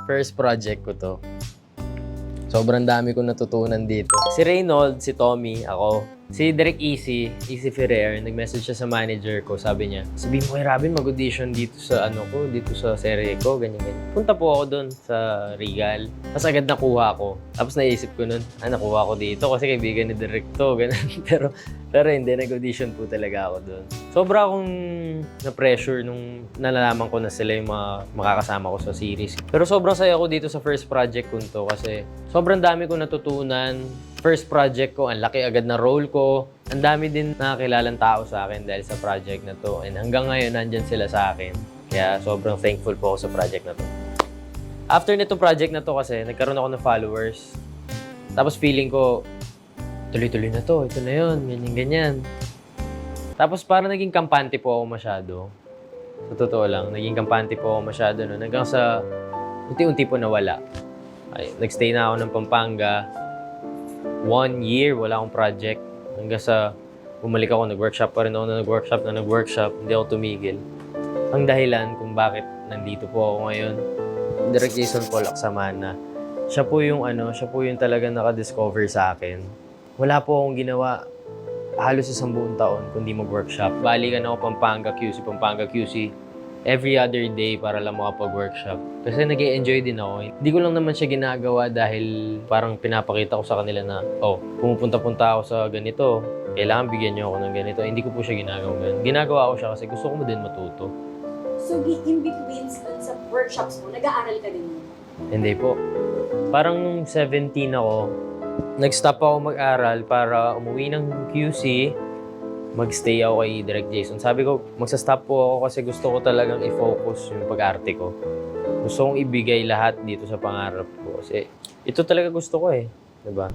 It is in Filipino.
First project ko to. Sobrang dami kong natutunan dito. Si Reynold, si Tommy, ako. Si Direk Easy Ferrer, nag-message siya sa manager ko. Sabi niya, sabihin mo kay Robin, mag-audition dito sa dito sa serye ko, ganyan-ganyan. Punta po ako doon sa Regal. Tapos agad nakuha ko. Tapos naisip ko nun, nakuha ko dito kasi kaibigan ni Direk to, ganun. pero hindi, nag-audition po talaga ako doon. Sobra akong na-pressure nung nalalaman ko na sila yung mga makakasama ko sa series. Pero sobrang saya ko dito sa first project ko to kasi sobrang dami ko natutunan. First project ko, ang laki agad na role ko. Ang dami din nakakilalang tao sa akin dahil sa project na to. And hanggang ngayon, nandyan sila sa akin. Kaya sobrang thankful po ako sa project na to. After nitong project na to kasi, nagkaroon ako ng followers. Tapos feeling ko, tuloy-tuloy na to. Ito na yun, ganyan-ganyan. Tapos parang naging kampante po ako masyado. Sa totoo lang, naging kampante po ako masyado. No? Hanggang sa unti-unti po nawala. Ay, nagstay na ako ng Pampanga. 1 year, wala akong project. Hanggang sa bumalik ako, nag-workshop pa rin ako na nag-workshop. Hindi ako tumigil. Ang dahilan kung bakit nandito po ako ngayon, Direk Jason Paul Aksamana. Siya po yung talagang naka-discover sa akin. Wala po akong ginawa halos isang buong taon kundi mag-workshop. Balikan ako Pampanga QC. Every other day para lang makapag-workshop. Kasi nag-i-enjoy din ako. Hindi ko lang naman siya ginagawa dahil parang pinapakita ko sa kanila na, pumupunta-punta ako sa ganito. Kailangan bigyan niyo ako ng ganito. Hindi ko po siya ginagawa. Ginagawa ko siya kasi gusto ko mo din matuto. So, in between sa workshops mo, nag-aaral ka din mo? Hindi po. Parang nung 17 ako, nag-stop ako mag-aral para umuwi ng QC. Mag-stay ako kay Direk Jason. Sabi ko, magsa-stop po ako kasi gusto ko talagang i-focus yung pag-arte ko. Gusto kong ibigay lahat dito sa pangarap ko. Kasi ito talaga gusto ko eh. Diba?